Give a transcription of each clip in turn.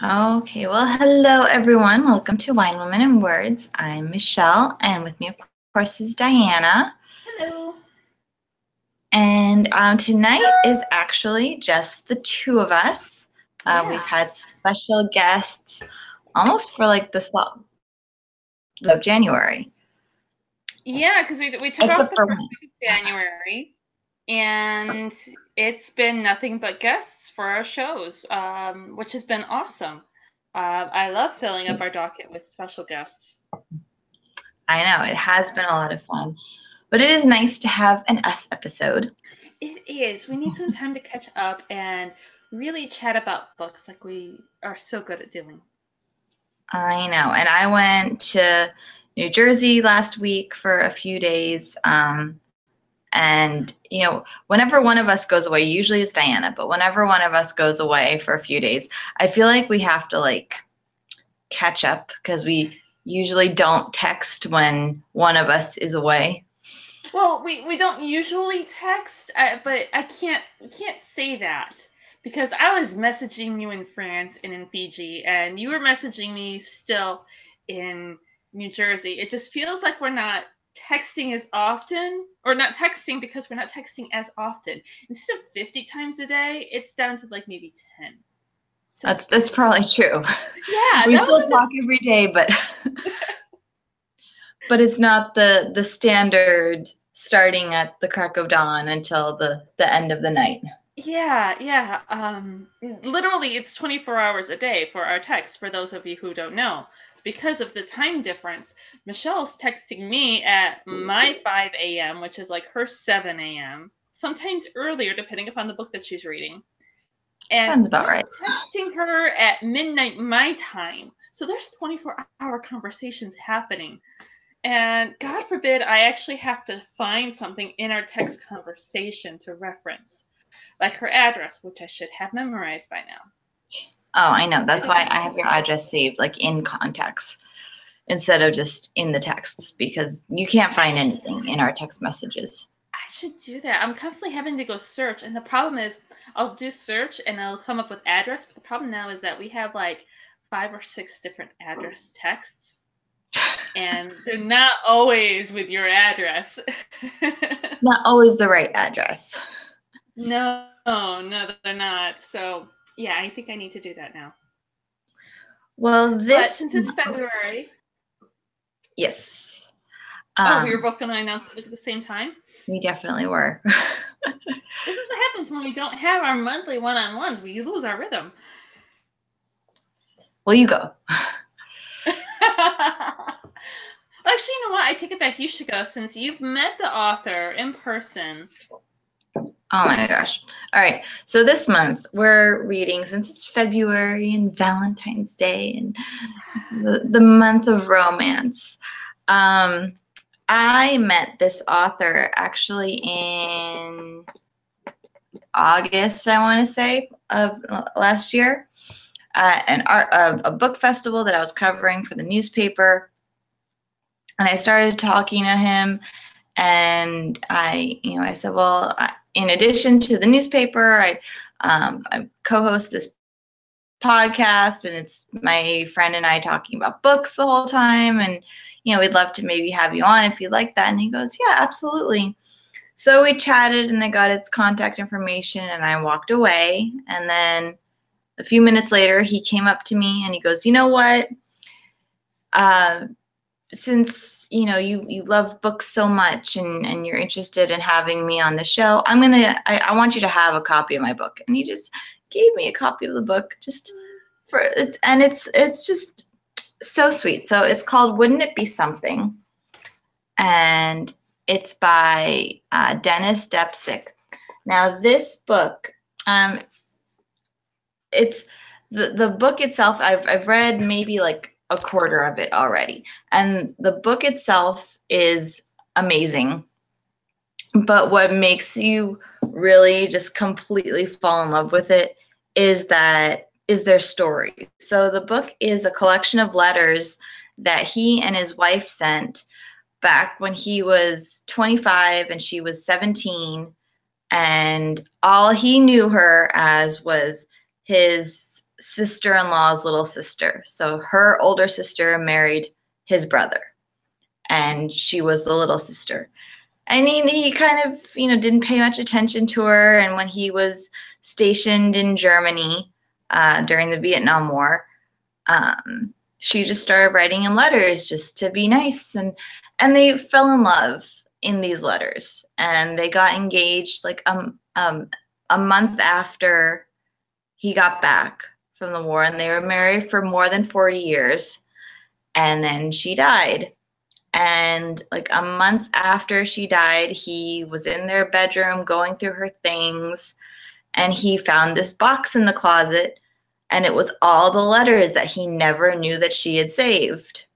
Okay, well, hello everyone. Welcome to Wine Women and Words. I'm Michelle, and with me, of course, is Diana. Hello. And tonight is actually just the two of us. We've had special guests almost for like the of January. Yeah, because we took off the first week of January, and it's been nothing but guests for our shows, which has been awesome. I love filling up our docket with special guests. I know, it has been a lot of fun, but it is nice to have an us episode. It is. We need some time to catch up and really chat about books like we are so good at doing. I know, and I went to New Jersey last week for a few days. And, whenever one of us goes away, usually it's Diana, but whenever one of us goes away for a few days, I feel like we have to catch up because we usually don't text when one of us is away. Well, we don't usually text, but I can't say that because I was messaging you in France and in Fiji, and you were messaging me still in New Jersey. It just feels like we're not texting as often, or not texting because we're not texting as often. Instead of 50 times a day, it's down to like maybe 10. So that's probably true. Yeah, we still talk every day, but but it's not the standard starting at the crack of dawn until the end of the night. Yeah. Literally, it's 24 hours a day for our text, for those of you who don't know. Because of the time difference, Michelle's texting me at my 5 a.m., which is like her 7 a.m., sometimes earlier, depending upon the book that she's reading. And sounds about right. Texting her at midnight my time. So there's 24-hour conversations happening. And God forbid I actually have to find something in our text conversation to reference, like her address, which I should have memorized by now. Oh, I know. That's why I have your address saved, like in context, instead of just in the texts, because you can't find anything in our text messages. I should do that. I'm constantly having to go search, and the problem is I'll do search and I'll come up with address, but the problem now is that we have like 5 or 6 different address texts. And they're not always with your address. Not always the right address. No, they're not. So, yeah, I think I need to do that now. Well, but since it's February. Yes. We were both going to announce it at the same time? We definitely were. This is what happens when we don't have our monthly one-on-ones. We lose our rhythm. Well, you go. Actually, you know what? I take it back. You should go since you've met the author in person. Oh my gosh. All right. So this month we're reading, since it's February and Valentine's Day and the month of romance. I met this author actually in August, I want to say, of last year, a book festival that I was covering for the newspaper. And I started talking to him, and I said, well, in addition to the newspaper, I co-host this podcast, and it's my friend and I talking about books the whole time, and we'd love to maybe have you on if you'd like that. And he goes, yeah, absolutely. So we chatted, and I got his contact information, and I walked away. And then a few minutes later, he came up to me and he goes, you know what? Since you love books so much and you're interested in having me on the show, I want you to have a copy of my book. And he just gave me a copy of the book just for it, and it's just so sweet. So it's called Wouldn't It Be Something? And it's by Dennis Depcik. Now this book, it's the book itself, I've read maybe like a quarter of it already, and the book itself is amazing, but what makes you really just completely fall in love with it is their story. So the book is a collection of letters that he and his wife sent back when he was 25 and she was 17, and all he knew her as was his sister-in-law's little sister. So her older sister married his brother, and she was the little sister. And he kind of, didn't pay much attention to her. And when he was stationed in Germany during the Vietnam War, she just started writing him letters just to be nice. And they fell in love in these letters. And they got engaged like a month after he got back from the war. And they were married for more than 40 years. And then she died. And like a month after she died, he was in their bedroom going through her things, and he found this box in the closet, and it was all the letters that he never knew that she had saved.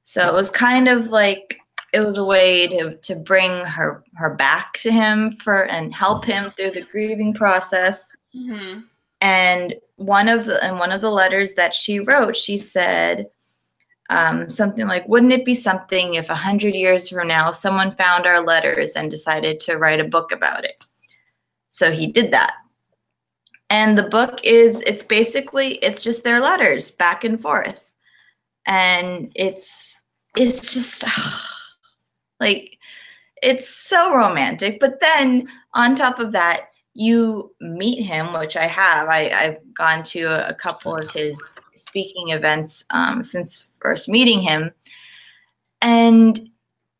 So it was kind of like, it was a way to bring her back to him and help him through the grieving process. Mm-hmm. And one of the letters that she wrote, she said, something like, wouldn't it be something if 100 years from now someone found our letters and decided to write a book about it? So he did that. And the book it's just their letters back and forth. And it's just like, it's so romantic. But then on top of that, you meet him, which I have. I've gone to a couple of his speaking events since first meeting him. And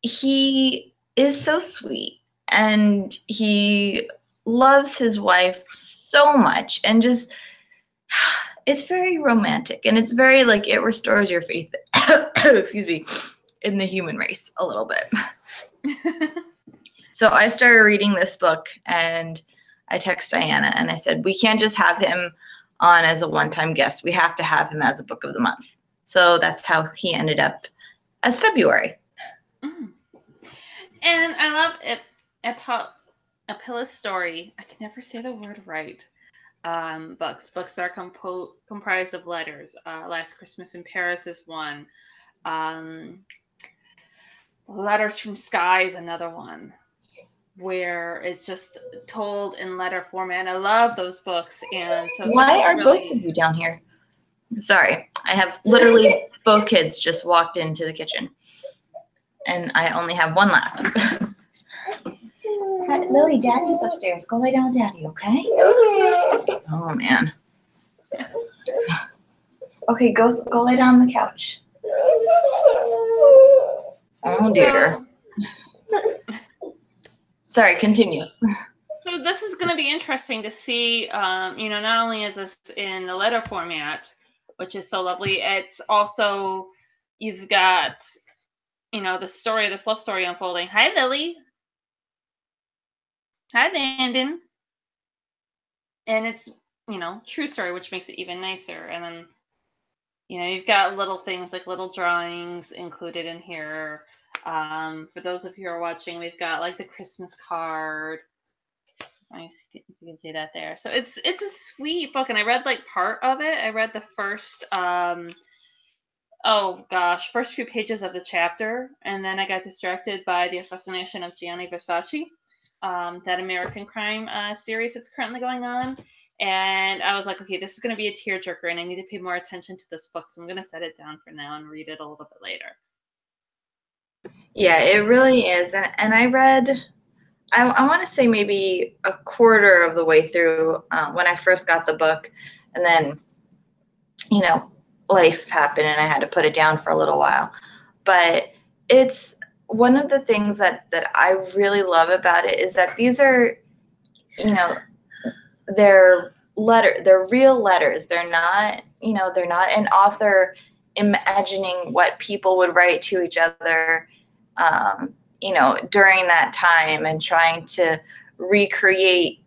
he is so sweet, and he loves his wife so much, and just, it's very romantic, and it's very like, it restores your faith excuse me, in the human race a little bit. So I started reading this book, and I text Diana and I said, we can't just have him on as a one-time guest. We have to have him as a book of the month. So that's how he ended up as February. Mm. And I love it. Apilla's story. I can never say the word right. Books that are comprised of letters. Last Christmas in Paris is one. Letters from Sky is another one, where it's just told in letter format. And I love those books. And so why are both of you down here? Sorry, I have literally both kids just walked into the kitchen, and I only have one lap. Lily, Daddy's upstairs. Go lay down with Daddy, okay? Oh man. Okay, go lay down on the couch. Oh dear. Sorry, continue. So this is going to be interesting to see. Not only is this in the letter format, which is so lovely, it's also, you've got, this love story unfolding. Hi, Lily. Hi, Landon. And it's, true story, which makes it even nicer. And then, you've got little things like little drawings included in here. For those of you who are watching, we've got like the Christmas card. You can see that there. So it's a sweet book, and I read like part of it. I read the first first few pages of the chapter, and then I got distracted by the assassination of Gianni Versace, that American crime series that's currently going on. And I was like, okay, this is going to be a tearjerker, and I need to pay more attention to this book, so I'm going to set it down for now and read it a little bit later. Yeah, it really is. And I read, I want to say maybe a quarter of the way through when I first got the book. And then, life happened and I had to put it down for a little while. But it's one of the things that I really love about it is that these are, they're real letters. They're not an author imagining what people would write to each other, during that time, and trying to recreate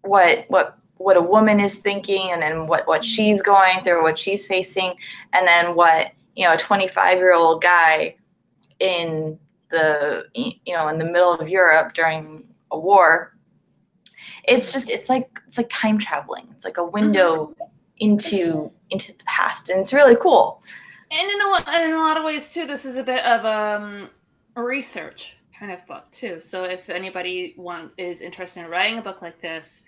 what a woman is thinking, and then what she's going through, what she's facing, and then what, a 25-year-old guy in the middle of Europe during a war. It's like time traveling. It's like a window into the past, and it's really cool. And in a lot of ways too, this is a bit of a research kind of book too. So if anybody is interested in writing a book like this,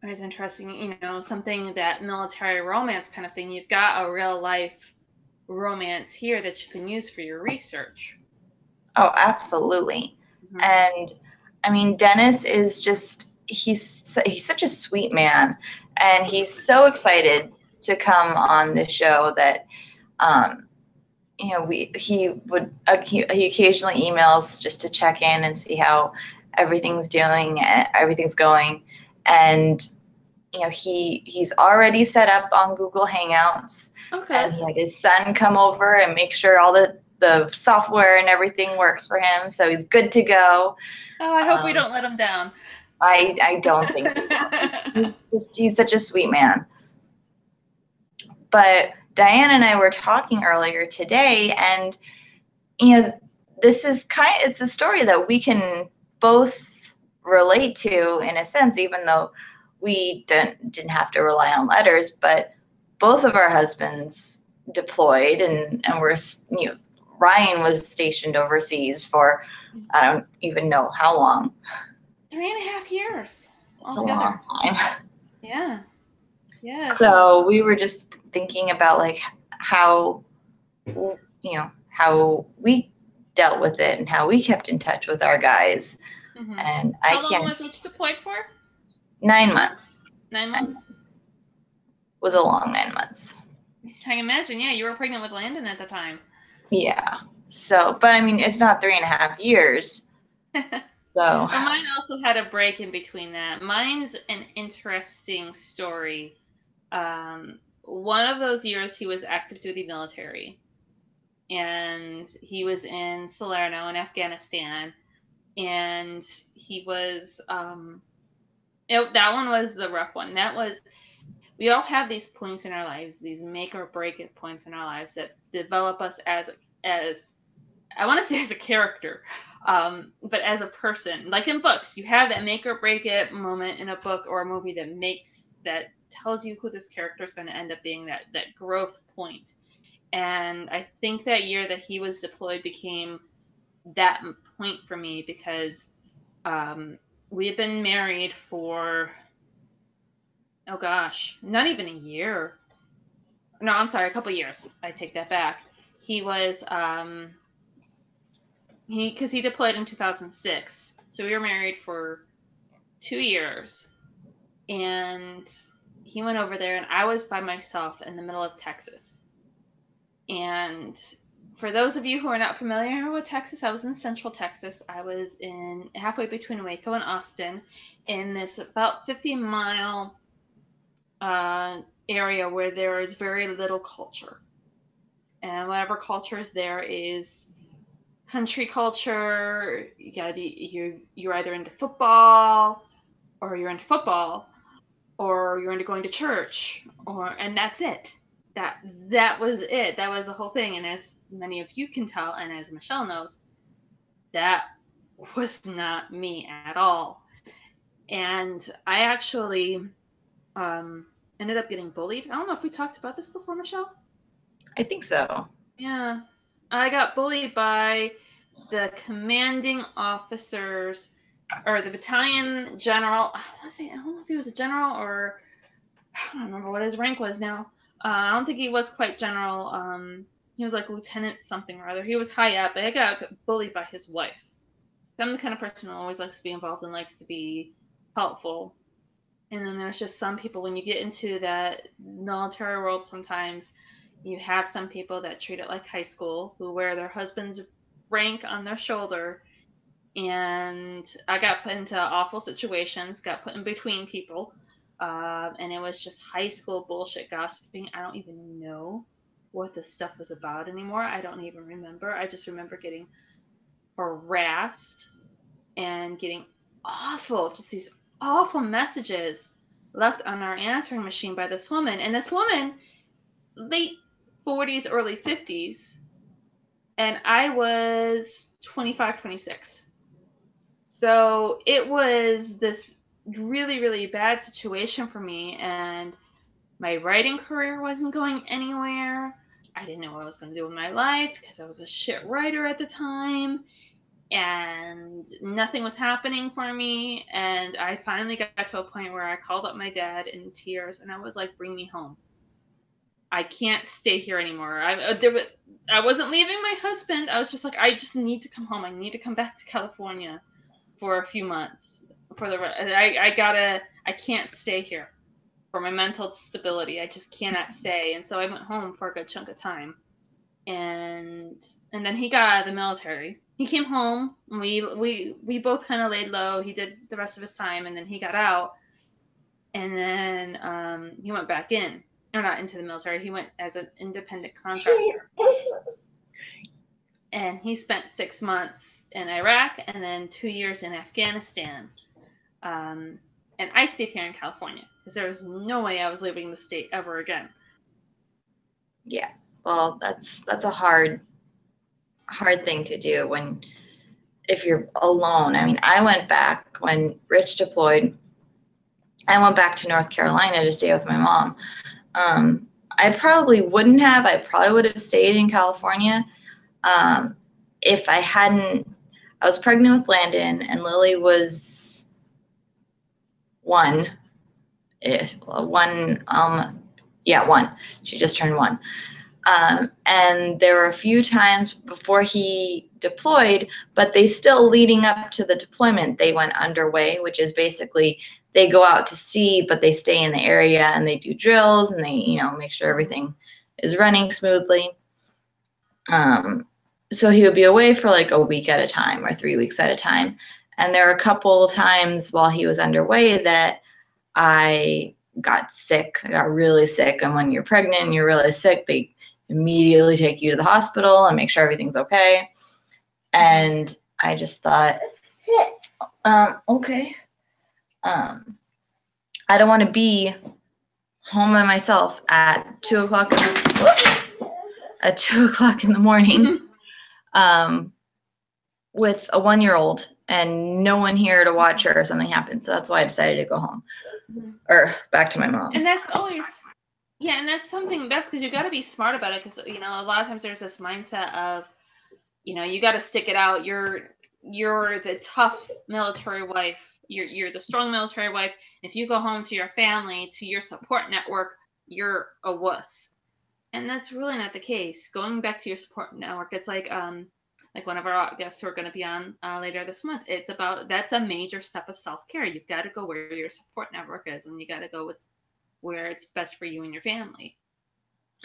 It's interesting, something that military romance kind of thing. You've got a real life romance here that you can use for your research. Oh, absolutely. Mm-hmm. And I mean, Dennis is just he's such a sweet man, and he's so excited to come on the show that um, we he occasionally emails just to check in and see how everything's going, and he's already set up on Google Hangouts, Okay. and he had his son come over and make sure all the software and everything works for him, so he's good to go. Oh, I hope we Um, don't let him down. I don't think we will. He's such a sweet man. But Diane and I were talking earlier today, and this is it's a story that we can both relate to in a sense, even though we didn't have to rely on letters, but both of our husbands deployed, and we're Ryan was stationed overseas for I don't even know how long. 3.5 years It's a long altogether. time. Yeah. Yes. So we were just thinking about like how how we dealt with it and how we kept in touch with our guys. Mm-hmm. And I How long can't. was which deployed for? 9 months. 9 months. Was a long 9 months. I can imagine. Yeah, you were pregnant with Landon at the time. Yeah. So, but I mean, it's not 3.5 years. So. Well, mine also had a break in between that. Mine's an interesting story. One of those years he was active duty military, and he was in Salerno in Afghanistan, and he was that one was the rough one. That was we all have these points in our lives, these make or break it points in our lives that develop us as I want to say as a character, but as a person. Like in books, you have that make or break it moment in a book or a movie that tells you who this character is going to end up being, that growth point. And I think that year that he was deployed became that point for me because we had been married for, oh gosh, not even a year. No, I'm sorry, a couple years. I take that back. He was because he deployed in 2006, so we were married for 2 years, and he went over there, and I was by myself in the middle of Texas. And for those of you who are not familiar with Texas, I was in Central Texas. I was in halfway between Waco and Austin, in this about 50-mile area where there is very little culture, and whatever culture is there is country culture. You're either into football or you're into football or you're into going to church, and that's it. That was it. That was the whole thing. And as many of you can tell, and as Michelle knows, that was not me at all. And I actually ended up getting bullied. I don't know if we talked about this before, Michelle. I think so. Yeah, I got bullied by the commanding officers or the battalion general. I don't know if he was a general or I don't remember what his rank was now. I don't think he was quite general. He was like lieutenant something or other. He was high up, but I got bullied by his wife. I'm the kind of person who always likes to be involved and likes to be helpful. And then there's just some people, when you get into that military world, sometimes you have some people that treat it like high school, who wear their husband's rank on their shoulder. And I got put into awful situations, got put in between people. And it was just high school bullshit gossiping. I don't even know what this stuff was about anymore. I don't even remember. I just remember getting harassed and getting just these awful messages left on our answering machine by this woman. And this woman, late 40s, early 50s, and I was 25, 26. So it was this really, really bad situation for me. And my writing career wasn't going anywhere. I didn't know what I was going to do with my life because I was a shit writer at the time. and nothing was happening for me. And I finally got to a point where I called up my dad in tears, and I was like, "Bring me home. I can't stay here anymore." I wasn't leaving my husband. I was just like, I just need to come home. I need to come back to California for a few months. I can't stay here for my mental stability. I just cannot stay. And so I went home for a good chunk of time. And then he got out of the military. He came home, and we both kind of laid low. He did the rest of his time, and then he got out, and then he went back in, or not into the military. He went as an independent contractor, and he spent 6 months in Iraq and then 2 years in Afghanistan. And I stayed here in California because there was no way I was leaving the state ever again. Yeah. Well, that's a hard thing to do if you're alone. I mean, I went back when Rich deployed. I went back to North Carolina to stay with my mom. I probably wouldn't have. I probably would have stayed in California if I hadn't. I was pregnant with Landon, and Lily was one. One. She just turned 1. And there were a few times before he deployed, but they still leading up to the deployment, they went underway, which is basically they go out to sea, but they stay in the area and they do drills and they, make sure everything is running smoothly. So he would be away for like a week at a time or 3 weeks at a time. And there were a couple of times while he was underway that I got sick. I got really sick. And when you're pregnant and you're really sick, they immediately take you to the hospital and make sure everything's okay. And I just thought, okay. I don't want to be home by myself at 2 o'clock in the morning with a 1-year-old and no one here to watch her if something happens. So that's why I decided to go home or back to my mom's. And that's always, and that's something best because you got to be smart about it because, a lot of times there's this mindset of, you got to stick it out. You're the tough military wife. You're the strong military wife. If you go home to your family, to your support network, you're a wuss. And that's really not the case. Going back to your support network, it's like one of our guests who are going to be on later this month. That's a major step of self-care. You've got to go where your support network is, and you got to go where it's best for you and your family.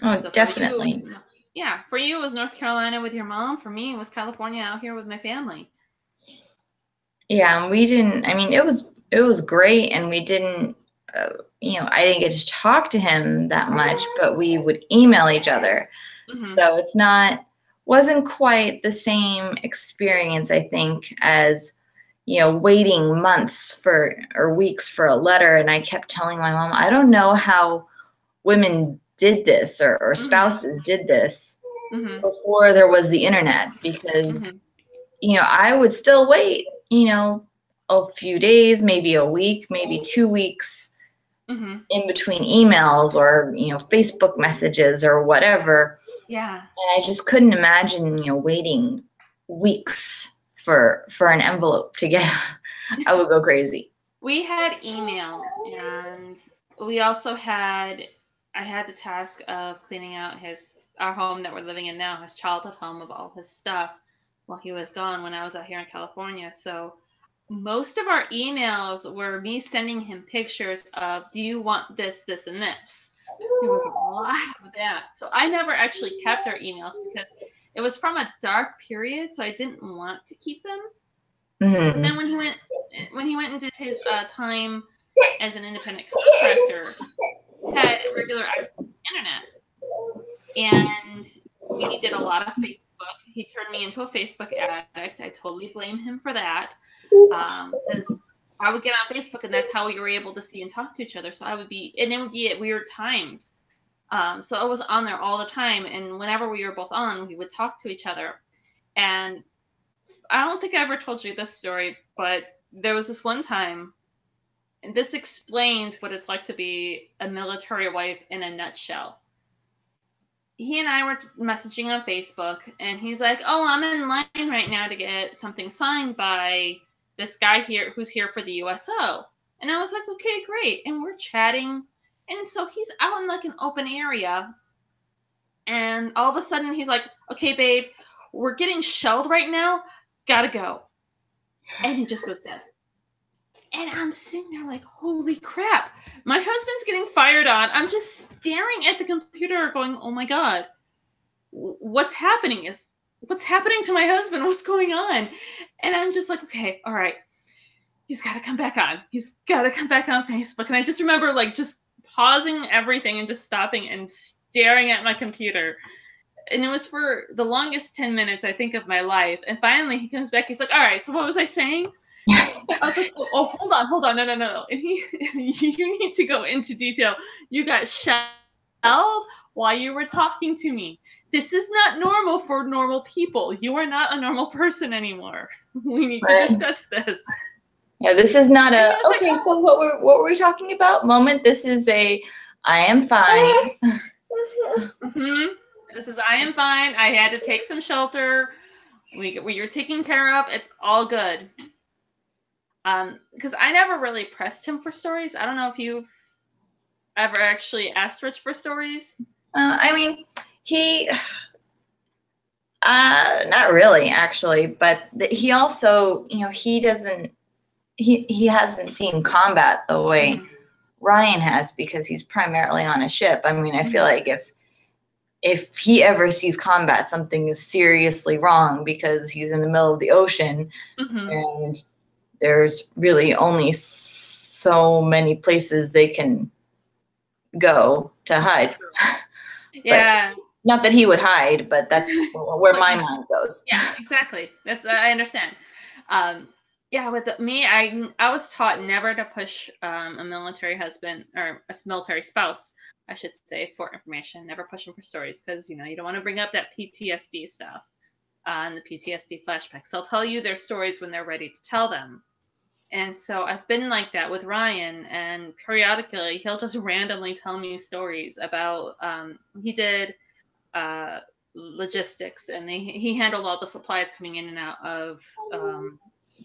Oh, so definitely. For you, it was North Carolina with your mom. For me, it was California out here with my family. Yeah, and we didn't. I mean, it was great, and we didn't. I didn't get to talk to him that much, but we would email each other. Mm-hmm. So wasn't quite the same experience, I think, as waiting months or weeks for a letter. And I kept telling my mom, I don't know how women did this or spouses did this before there was the internet, because I would still wait a few days, maybe a week, maybe 2 weeks in between emails or Facebook messages or whatever. Yeah. And I just couldn't imagine waiting weeks for an envelope to get. I would go crazy. We had email, and we also I had the task of cleaning out our home that we're living in now, his childhood home, of all his stuff while he was gone when I was out here in California. So most of our emails were me sending him pictures of, do you want this, this, and this? There was a lot of that. So I never actually kept our emails because it was from a dark period, so I didn't want to keep them. But then when he went and did his time as an independent contractor, had regular access to the internet, and we did a lot of Facebook. He turned me into a Facebook addict. I totally blame him for that, because I would get on Facebook, and that's how we were able to see and talk to each other. So and it would be at weird times. So I was on there all the time, and whenever we were both on, we would talk to each other. And I don't think I ever told you this story, but there was this one time, and this explains what it's like to be a military wife in a nutshell. he and I were messaging on Facebook, and he's like, "Oh, I'm in line right now to get something signed by this guy here who's here for the USO." And I was like, "Okay, great." And we're chatting, and so he's out in like an open area, and all of a sudden he's like, "Okay, babe, we're getting shelled right now. Gotta go." And he just goes dead. And I'm sitting there like, holy crap. My husband's getting fired on. I'm just staring at the computer going, oh my God, what's happening? What's happening to my husband? What's going on? And I'm just like, okay, all right. He's got to come back on. He's got to come back on Facebook. And I just remember like just pausing everything and just stopping and staring at my computer. And it was for the longest 10 minutes, I think, of my life. And finally he comes back. He's like, all right, so what was I saying? I was like, oh, hold on, no. And you need to go into detail. You got shelled while you were talking to me. This is not normal for normal people. You are not a normal person anymore. We need to discuss this. Yeah, this is not a, okay, like, so what were we talking about moment? This is a, I am fine. This is, I am fine. I had to take some shelter. You're taken care of. It's all good. Because I never really pressed him for stories. I don't know if you've ever actually asked Rich for stories. I mean, he, not really actually, but he also, you know, he hasn't seen combat the way Ryan has, because he's primarily on a ship. I mean, I feel like if he ever sees combat, something is seriously wrong, because he's in the middle of the ocean and there's really only so many places they can go to hide. Yeah. Not that he would hide, but that's where my mind goes. Yeah, exactly. That's I understand. Yeah, with me, I was taught never to push a military husband or a military spouse, I should say, for information. Never push them for stories, because you don't want to bring up that PTSD stuff and the PTSD flashbacks. They'll tell you their stories when they're ready to tell them. And so I've been like that with Ryan, and periodically he'll just randomly tell me stories about he did logistics, and he handled all the supplies coming in and out of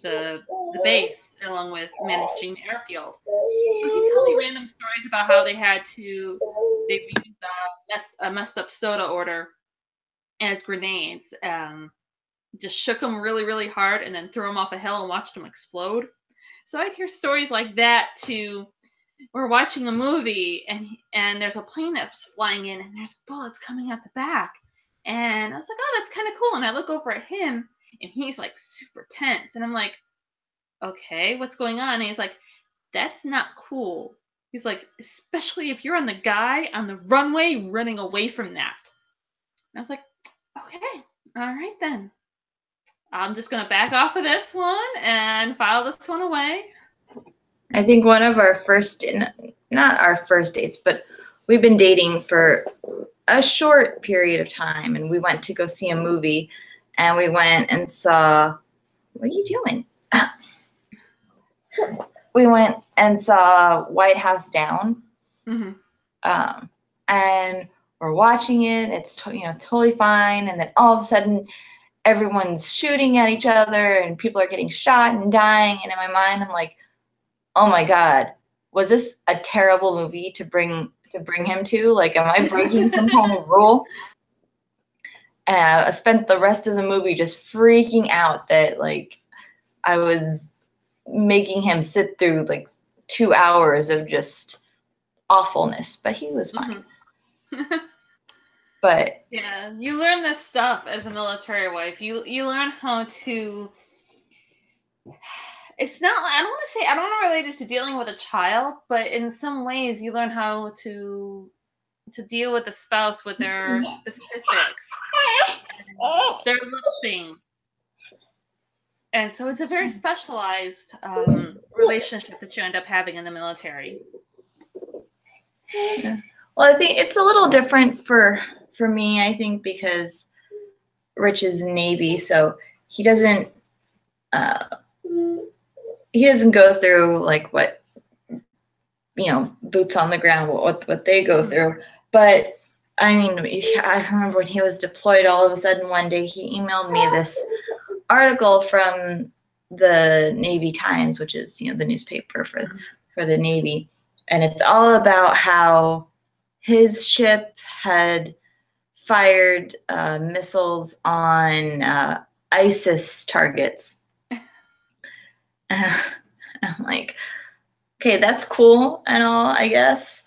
the base, along with managing the airfield. So he'd tell me random stories about how they used a messed up soda order as grenades, just shook them really, really hard, and then threw them off a hill and watched them explode. So I'd hear stories like that too. We're watching a movie, and there's a plane that's flying in, and there's bullets coming out the back. And I was like, oh, that's kind of cool. And I look over at him, and he's like super tense. And I'm like, okay, what's going on? And he's like, that's not cool. He's like, especially if you're on the guy on the runway running away from that. And I was like, okay, all right then. I'm just going to back off of this one and file this one away. I think one of our first, not our first dates, but we've been dating for a short period of time, and we went to go see a movie, and we went and saw, what are you doing? We went and saw White House Down, and we're watching it. It's totally fine, and then all of a sudden, everyone's shooting at each other, and people are getting shot and dying. And in my mind, I'm like, oh my God, was this a terrible movie to bring him to? Like, am I breaking some kind of rule? I spent the rest of the movie just freaking out that like I was making him sit through like 2 hours of just awfulness, but he was fine. But yeah, you learn this stuff as a military wife. You learn how to. It's not. I don't want to relate it to dealing with a child, but in some ways, you learn how to deal with a spouse with their specifics, their little thing. And so it's a very specialized relationship that you end up having in the military. Yeah. Well, I think it's a little different for me, I think, because Rich is Navy, so he doesn't go through like what boots on the ground, what they go through. But I mean, I remember when he was deployed, all of a sudden one day he emailed me this article from the Navy Times, which is, the newspaper for the Navy. And it's all about how his ship had fired missiles on ISIS targets. I'm like, okay, that's cool and all, I guess.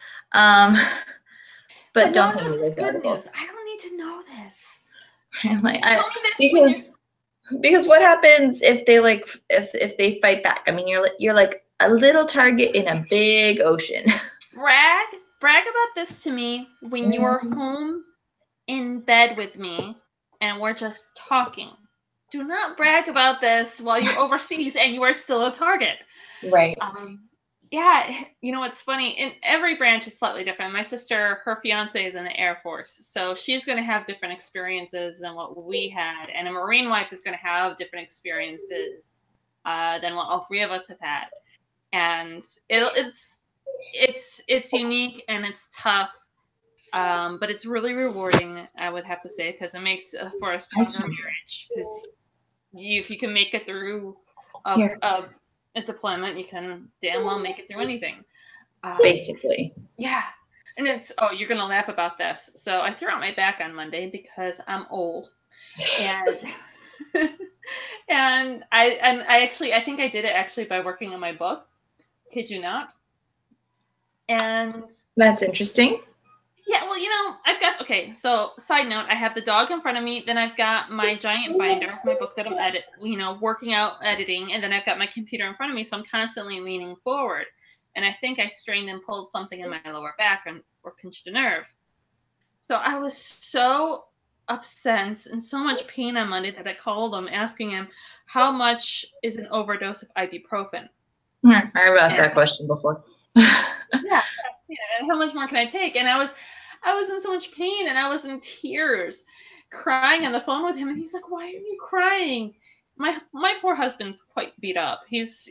But don't send me this is those good articles. news. I don't need to know this. I'm like, because what happens if they if they fight back? I mean, you're like a little target in a big ocean. Brag about this to me when you're home in bed with me and we're just talking. Do not brag about this while you're overseas and you are still a target. Right. Yeah, it's funny. In every branch is slightly different. My sister, her fiance is in the Air Force, so she's going to have different experiences than what we had, and a Marine wife is going to have different experiences than what all three of us have had. And it's unique and it's tough, but it's really rewarding, I would have to say, because it makes for a stronger marriage. Because if you can make it through a deployment, you can damn well make it through anything. Basically. Yeah. And you're going to laugh about this. So I threw out my back on Monday because I'm old. And and I think I did it actually by working on my book. Kid you not. And that's interesting. Yeah, well, so side note, I have the dog in front of me, then I've got my giant binder of my book that I'm working out editing, and then I've got my computer in front of me, so I'm constantly leaning forward. And I think I strained and pulled something in my lower back or pinched a nerve. So I was so upset and so much pain on Monday that I called him asking him how much is an overdose of ibuprofen. I've asked that question before. Yeah, how much more can I take? And I was in so much pain and I was in tears, crying on the phone with him. And he's like, "Why are you crying?" My poor husband's quite beat up. He's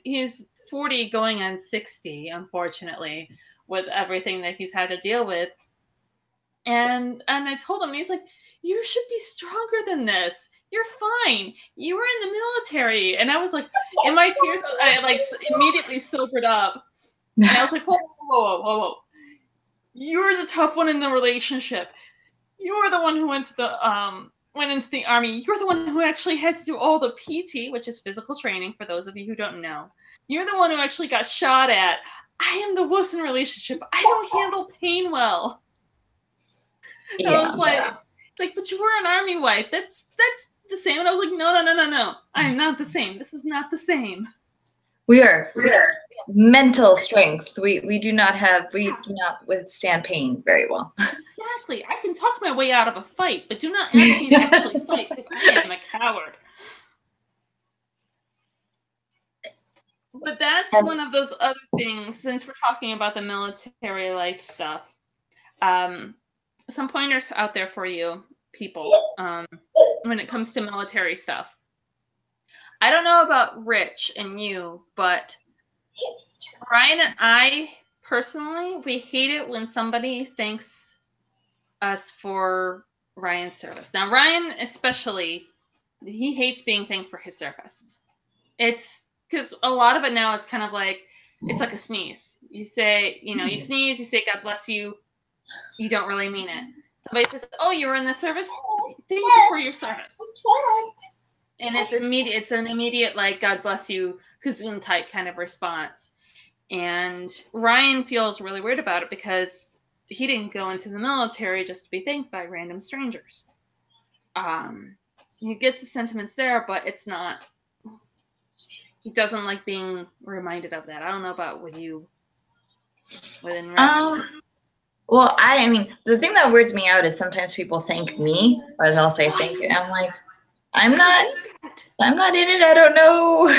40 going on 60, unfortunately, with everything that he's had to deal with. And I told him, he's like, "You should be stronger than this. You're fine. You were in the military." And I was like, in my tears, I immediately sobered up. And I was like, whoa. You're the tough one in the relationship. You're the one who went into the Army. You're the one who actually had to do all the PT, which is physical training, for those of you who don't know. You're the one who actually got shot at. I am the wuss in the relationship. I don't handle pain well. Yeah. I was like, "But you were an Army wife. That's the same." And I was like, "No. I am not the same. This is not the same." We are mental strength. We do not withstand pain very well. Exactly. I can talk my way out of a fight, but do not ask me to actually fight because I am a coward. But that's one of those other things, since we're talking about the military life stuff. Some pointers out there for you people when it comes to military stuff. I don't know about Rich and you, but Ryan and I personally, we hate it when somebody thanks us for Ryan's service. Now, Ryan especially, he hates being thanked for his service. It's because a lot of it now it's kind of like, it's like a sneeze. You say, you sneeze, you say, "God bless you." You don't really mean it. Somebody says, "Oh, you were in the service? Thank you for your service." And it's an immediate like, "God bless you," Kazoon type kind of response. And Ryan feels really weird about it because he didn't go into the military just to be thanked by random strangers. He gets the sentiments there, but it's not. He doesn't like being reminded of that. I don't know about with you, within Rich. Well, I mean, the thing that weirds me out is sometimes people thank me, or they'll say thank you. And I'm like, I'm not in it. I don't know.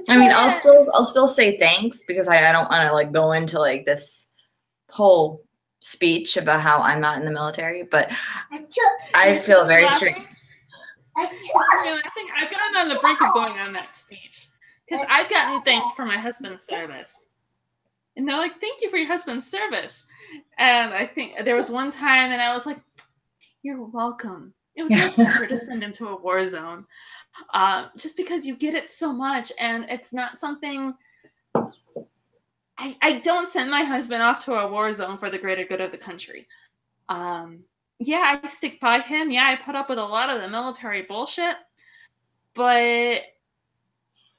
I mean, I'll still say thanks because I don't want to like go into like this whole speech about how I'm not in the military, but I feel very strange. I think I've gotten on the brink of going on that speech because I've gotten thanked for my husband's service. And they're like, thank you for your husband's service. And I think there was one time and I was like, you're welcome. It was my pleasure to send him to a war zone. Just because you get it so much, and it's not something. I don't send my husband off to a war zone for the greater good of the country. Yeah, I stick by him. Yeah, I put up with a lot of the military bullshit, but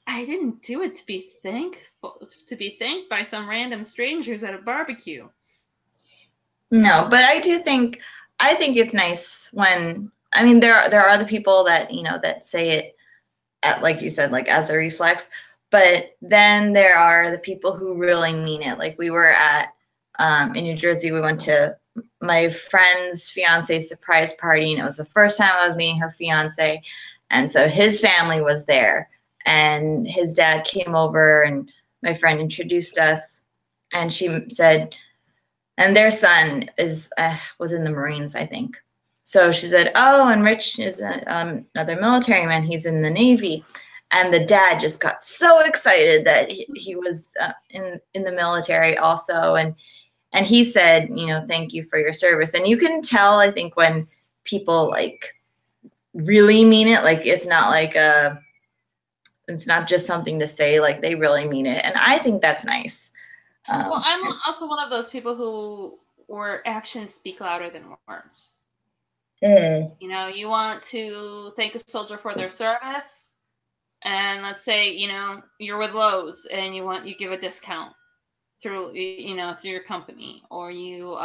I didn't do it to be thanked by some random strangers at a barbecue. No, but I think it's nice when, I mean, there are the people that, you know, that say it at, like you said, like as a reflex, but then there are the people who really mean it. Like we were at in New Jersey, we went to my friend's fiance's surprise party, and it was the first time I was meeting her fiance, and so his family was there, and his dad came over, and my friend introduced us, and she said, and their son is was in the Marines, I think. So she said, "Oh, and Rich is another military man. He's in the Navy." And the dad just got so excited that he was in the military also, and he said, you know, thank you for your service. And you can tell, I think, when people like really mean it, like it's not like it's not just something to say, like they really mean it, and I think that's nice. Well, I'm also one of those people who where actions speak louder than words. You know, you want to thank a soldier for their service, and let's say, you know, you're with Lowe's and you give a discount through, you know, through your company, or you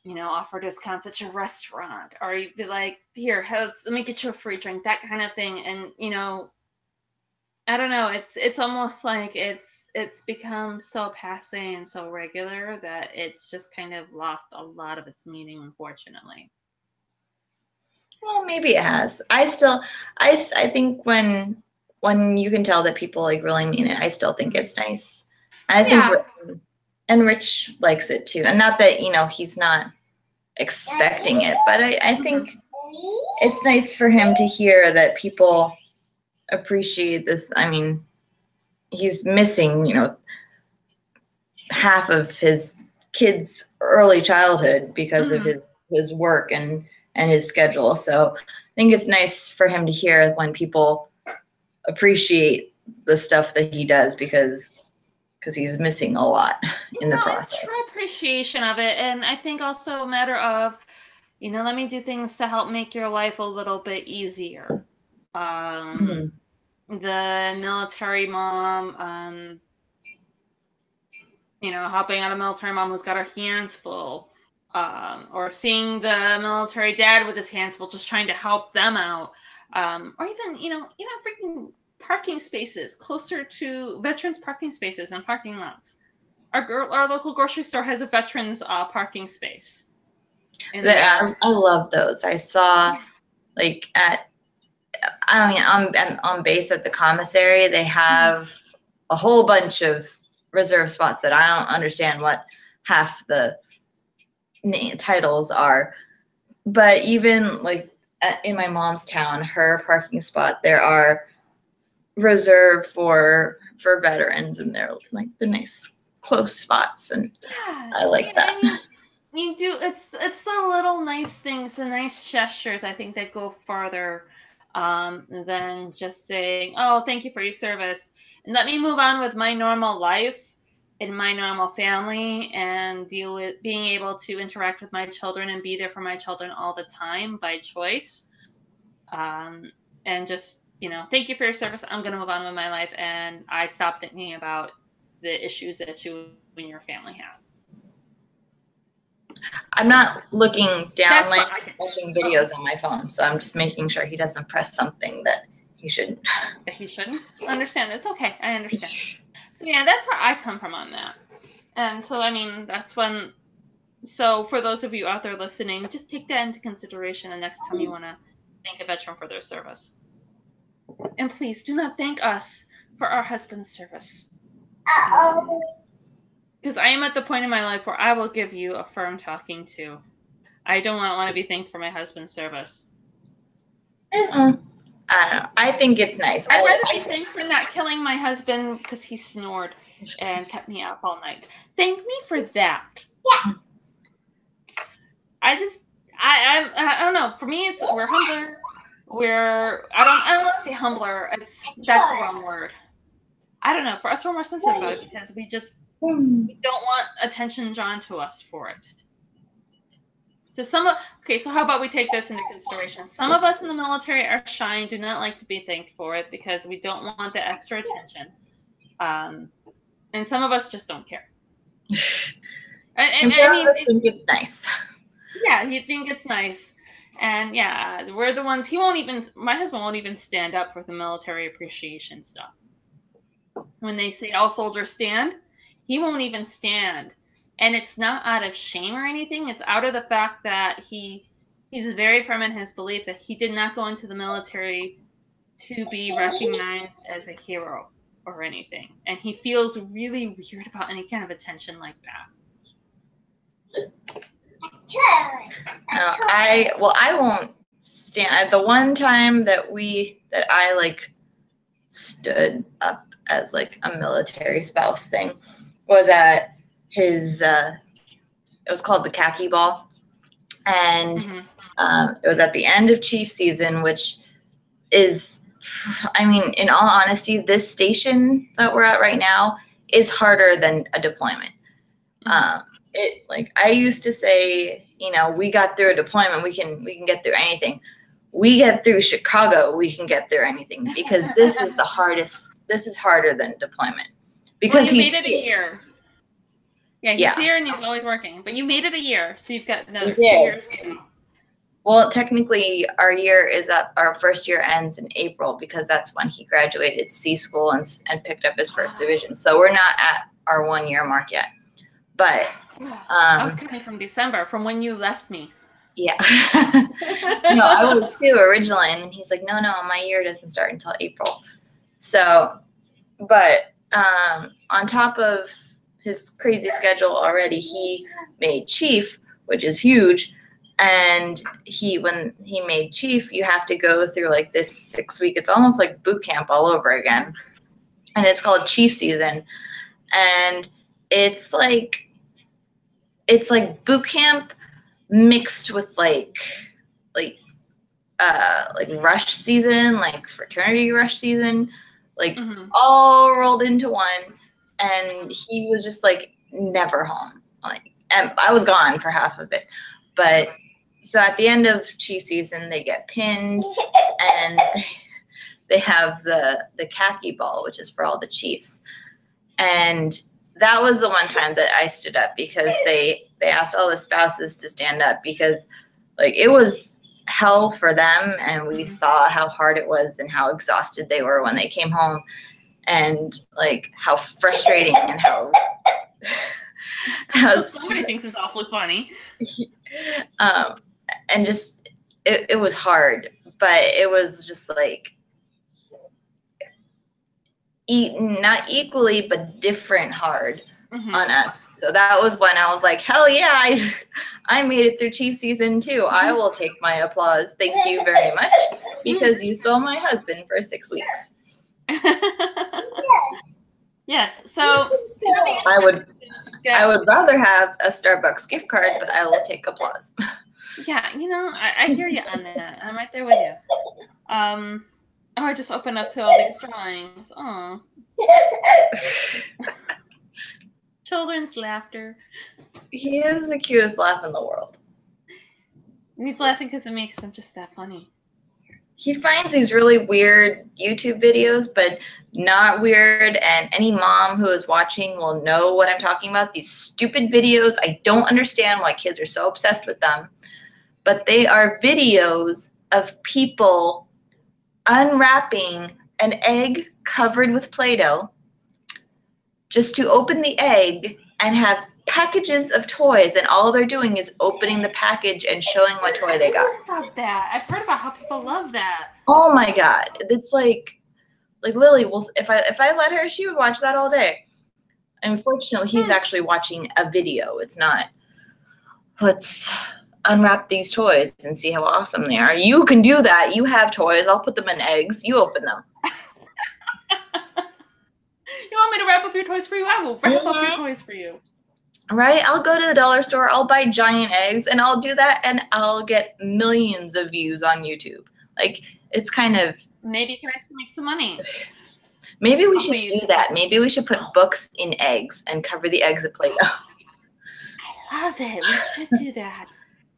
know, offer discounts at your restaurant, or you'd be like, here, let me get you a free drink, that kind of thing. And, you know, I don't know, it's almost like it's become so passe and so regular that it's just kind of lost a lot of its meaning, unfortunately. Well, maybe it has. I think when you can tell that people like really mean it, I still think it's nice. And I think Yeah. and Rich likes it too. And not that, you know, he's not expecting it, but I think it's nice for him to hear that people appreciate this. I mean, he's missing, you know, half of his kids' early childhood because of his work and his schedule. So I think it's nice for him to hear when people appreciate the stuff that he does because he's missing a lot in the process. It's true appreciation of it, and I think also a matter of, you know, let me do things to help make your life a little bit easier. The military mom, you know, helping out a military mom who's got her hands full, or seeing the military dad with his hands full, just trying to help them out, or even, you know, even freaking parking spaces closer to veterans parking spaces and parking lots. Our local grocery store has a veterans parking space. I love those. I saw like at, I mean, on base at the commissary, they have a whole bunch of reserve spots that I don't understand what half the titles are. But even like in my mom's town, her parking spot, there are reserved for veterans, and they're like the nice close spots, and I like that. You do, it's the little nice things, the nice gestures, I think, that go farther than just saying, oh, thank you for your service, and let me move on with my normal life and my normal family and deal with being able to interact with my children and be there for my children all the time by choice. And just, you know, thank you for your service. I'm going to move on with my life, and I stop thinking about the issues that you and your family has. I'm not looking down like watching videos on my phone, so I'm just making sure he doesn't press something that he shouldn't. That he shouldn't? Understand. It's okay. I understand. So yeah, that's where I come from on that. And so, I mean, that's when, so for those of you out there listening, just take that into consideration the next time you want to thank a veteran for their service. And please do not thank us for our husband's service. Because I am at the point in my life where I will give you a firm talking to. I don't want to be thanked for my husband's service. I don't know. I think it's nice. I'd rather be thanked for not killing my husband because he snored. and kept me up all night. Thank me for that. Yeah. I don't know. For me, we're humbler. I don't want to say humbler. That's the wrong word. I don't know. For us, we're more sensitive about it because we don't want attention drawn to us for it. So so how about we take this into consideration? Some of us in the military are shy and do not like to be thanked for it because we don't want the extra attention. And some of us just don't care. And I mean, think it's nice. Yeah, you think it's nice. And yeah, we're the ones, my husband won't even stand up for the military appreciation stuff. When they say all soldiers stand, he won't even stand. And it's not out of shame or anything. It's out of the fact that he's very firm in his belief that he did not go into the military to be recognized as a hero or anything. And he feels really weird about any kind of attention like that. No, I won't stand. The one time that I like stood up as like a military spouse thing was at his it was called the khaki ball, and it was at the end of chief season, which is, I mean, in all honesty, this station that we're at right now is harder than a deployment. I used to say, we got through a deployment, we can get through anything. We get through Chicago, we can get through anything, because this is the hardest. This is harder than deployment. Because you made it a year. Yeah, he's here and he's always working. But you made it a year, so you've got another 2 years. Well, technically, our year is up. Our first year ends in April because that's when he graduated C school and picked up his first division. So we're not at our 1 year mark yet. But I was coming from December, from when you left me. Yeah. No, I was too originally, and then he's like, no, my year doesn't start until April. So, but on top of his crazy schedule already, he made chief, which is huge. And when he made chief, you have to go through like this 6 week. It's almost like boot camp all over again, and it's called chief season, and it's like boot camp mixed with like rush season, like fraternity rush season, like all rolled into one. And he was just like never home. And I was gone for half of it. But so at the end of chief season, they get pinned, and they have the khaki ball, which is for all the chiefs. And that was the one time that I stood up because they asked all the spouses to stand up because like it was hell for them, and we saw how hard it was and how exhausted they were when they came home, and like how frustrating and how somebody thinks it's awfully funny. And just it was hard, but it was just like not equally but different hard on us. So that was when I was like, hell yeah, I made it through chief season too. I will take my applause. Thank you very much, because you stole my husband for 6 weeks. Yes. So I would rather have a Starbucks gift card, but I will take applause. Yeah, I hear you on that. I'm right there with you. I just opened up to all these drawings. Oh. Children's laughter. He has the cutest laugh in the world. And he's laughing because of me, because I'm just that funny. He finds these really weird YouTube videos, but not weird. And any mom who is watching will know what I'm talking about. These stupid videos. I don't understand why kids are so obsessed with them. But they are videos of people unwrapping an egg covered with Play-Doh just to open the egg and have packages of toys, and all they're doing is opening the package and showing what toy they got. I've heard about that. I've heard about how people love that. Oh my God. It's like Lily, well, if I let her, she would watch that all day. Unfortunately, he's actually watching a video. It's not, let's unwrap these toys and see how awesome they are. You can do that. You have toys. I'll put them in eggs. You open them. You want me to wrap up your toys for you, I will wrap up your toys for you. Right? I'll go to the dollar store, I'll buy giant eggs, and I'll do that, and I'll get millions of views on YouTube. Like, it's kind of... Maybe you can actually make some money. Maybe we should do that. Maybe we should put books in eggs and cover the eggs at Play-Doh. I love it. We should do that.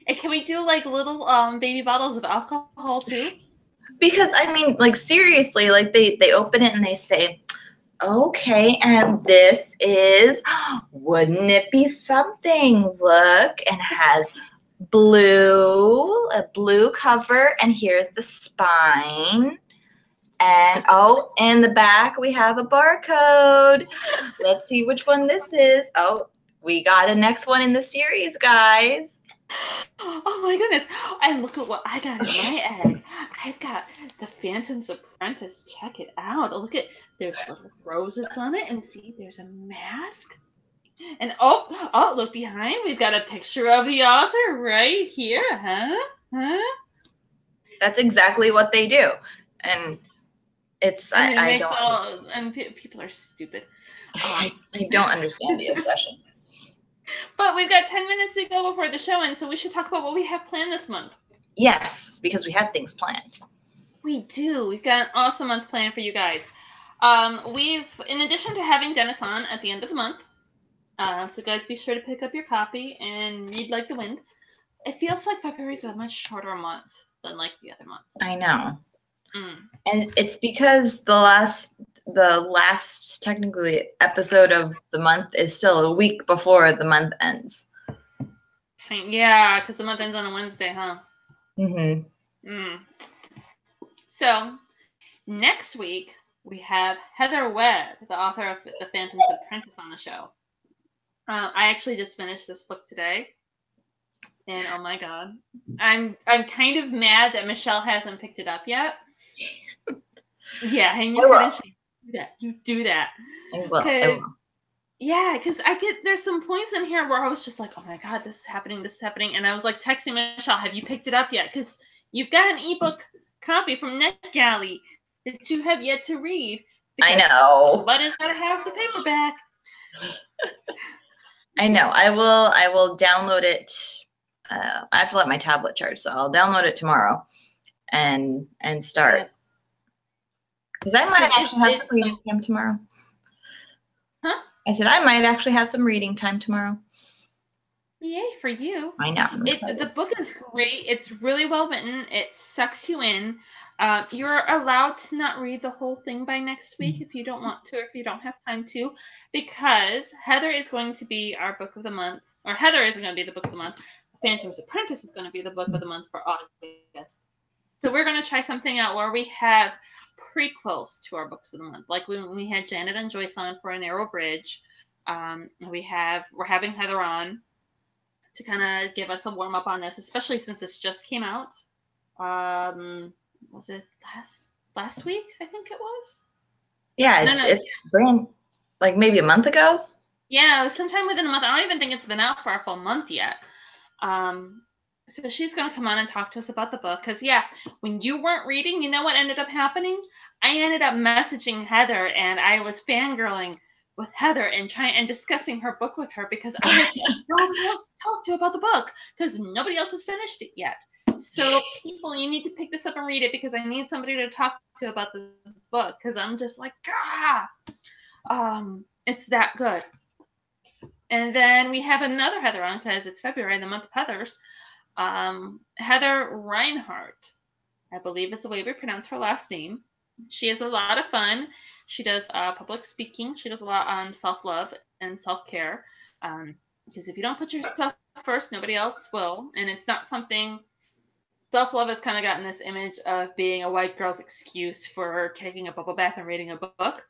And can we do like little baby bottles of alcohol too? Because, I mean, like, seriously, like, they open it and they say, okay, and this is, wouldn't it be something? Look, and has a blue cover, and here's the spine. And, oh, in the back, we have a barcode. Let's see which one this is. Oh, we got a next one in the series, guys. Oh my goodness. And look at what I got in my egg. I've got the Phantom's Apprentice. Check it out. Look at, there's little roses on it, and see, there's a mask. And oh, look behind. We've got a picture of the author right here, huh? That's exactly what they do. And it's, I don't understand. And people are stupid. I don't understand the obsession. But we've got 10 minutes to go before the show, and so we should talk about what we have planned this month. Yes, because we have things planned. We do. We've got an awesome month planned for you guys. In addition to having Dennis on at the end of the month, so guys, be sure to pick up your copy and read like the wind. It feels like February is a much shorter month than like the other months. I know. And it's because the last technically episode of the month is still a week before the month ends. Yeah, because the month ends on a Wednesday, huh? So next week we have Heather Webb, the author of The Phantom's Apprentice, on the show. I actually just finished this book today, and oh my god, I'm kind of mad that Michelle hasn't picked it up yet. Yeah, and you do that. I will. Yeah, because there's some points in here where I was just like, oh my god, this is happening, and I was like texting Michelle, have you picked it up yet? Because you've got an ebook copy from NetGalley that you have yet to read. I know. But it's gotta have the paperback. I know. I will download it. I have to let my tablet charge, so I'll download it tomorrow and start. Yes. Because I might actually have some reading time tomorrow. Huh? I said I might actually have some reading time tomorrow. Yay for you. I know. The book is great. It's really well written. It sucks you in. You're allowed to not read the whole thing by next week if you don't want to, or if you don't have time to, because Heather is going to be our book of the month, or Heather isn't going to be the book of the month. Phantom's Apprentice is going to be the book of the month for August. So we're going to try something out where we have prequels to our books of the month, like when we had Janet and Joyce on for A Narrow Bridge. We're having Heather on to kind of give us a warm up on this, especially since this just came out. Was it last week? I think it was. Yeah, it's brand, like maybe a month ago. Yeah, it was sometime within a month. I don't even think it's been out for a full month yet. So she's going to come on and talk to us about the book. Because, yeah, when you weren't reading, you know what ended up happening? I ended up messaging Heather, and I was fangirling with Heather and discussing her book with her, because I had nobody else to talk to about the book, because nobody else has finished it yet. So, people, you need to pick this up and read it, because I need somebody to talk to about this book, because I'm just like, it's that good. And then we have another Heather on, because it's February, the month of Heathers. Heather Reinhardt, I believe is the way we pronounce her last name. She is a lot of fun. She does public speaking. She does a lot on self-love and self-care. Because if you don't put yourself first, nobody else will. And it's not something... Self-love has kind of gotten this image of being a white girl's excuse for taking a bubble bath and reading a book,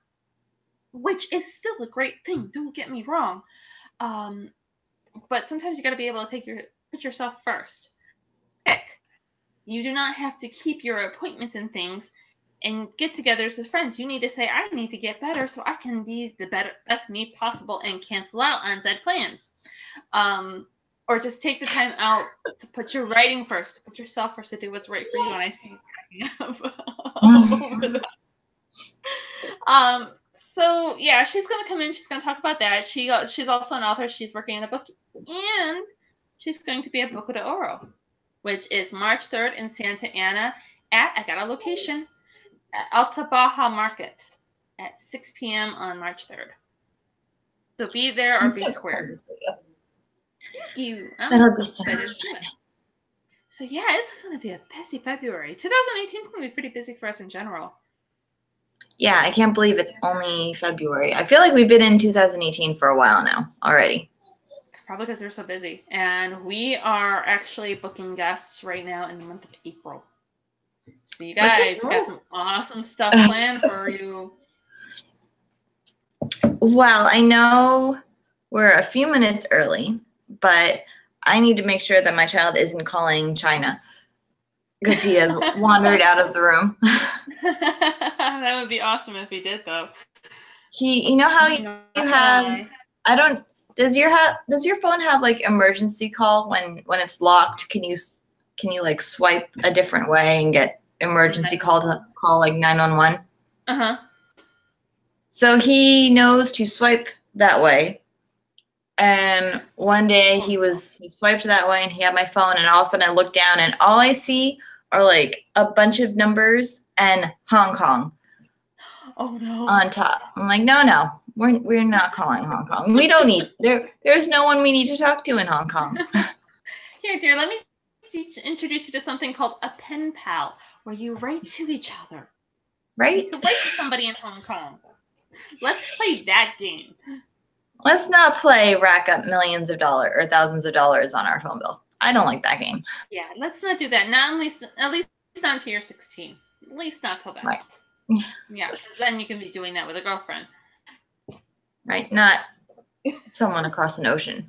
which is still a great thing. Don't get me wrong. But sometimes you got to be able to put yourself first. Heck, you do not have to keep your appointments and things and get-togethers with friends. You need to say, I need to get better so I can be the best me possible and cancel out on said plans. Or just take the time out to put your writing first, to put yourself first, to do what's right for you. And I see you cracking up over that. So yeah, she's gonna come in. She's gonna talk about that. She's also an author. She's working on a book, and she's going to be at Boca de Oro, which is March 3rd in Santa Ana. I got a location at Alta Baja Market at 6 p.m. on March 3rd. So be there or I'm be so square. excited for you. Thank you. I'm That'll so be so excited. fun. So yeah, it's gonna be a busy February. 2018 is gonna be pretty busy for us in general. Yeah, I can't believe it's only February. I feel like we've been in 2018 for a while now already. Probably because we're so busy. And we are actually booking guests right now in the month of April. So you guys got some awesome stuff planned for you. Well, I know we're a few minutes early, but I need to make sure that my child isn't calling China because he has wandered out of the room. That would be awesome if he did, though. You know how you have, does your phone have like emergency call when it's locked? Can you like swipe a different way and get emergency call like 911? Uh-huh. So he knows to swipe that way. And one day he swiped that way and he had my phone, and all of a sudden I look down and all I see are like a bunch of numbers and Hong Kong. Oh no. On top. I'm like, no, we're not calling Hong Kong. We don't need there's no one we need to talk to in Hong Kong. Here, dear, let me introduce you to something called a pen pal, where you write to each other. Right? You can write to somebody in Hong Kong. Let's play that game. Let's not play rack up millions of dollars or thousands of dollars on our phone bill. I don't like that game. Yeah, let's not do that. Not at least not until you're 16. At least not till then. Right. Yeah, because then you can be doing that with a girlfriend. Right, not someone across an ocean.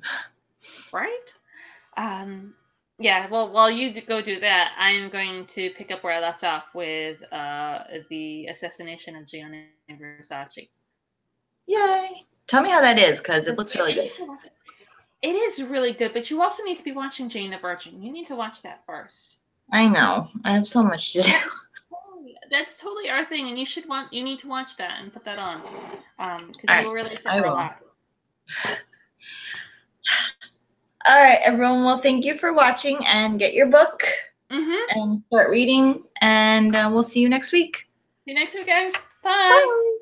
Right? Yeah, well, while you go do that, I'm going to pick up where I left off with the assassination of Gianni Versace. Yay! Tell me how that is, because it looks really good. It is really good, but you also need to be watching Jane the Virgin. You need to watch that first. I know. I have so much to do. That's totally our thing, and you need to watch that and put that on, because you will relate to her a lot. All right, everyone. Well, thank you for watching, and get your book and start reading, and we'll see you next week. See you next week, guys. Bye. Bye.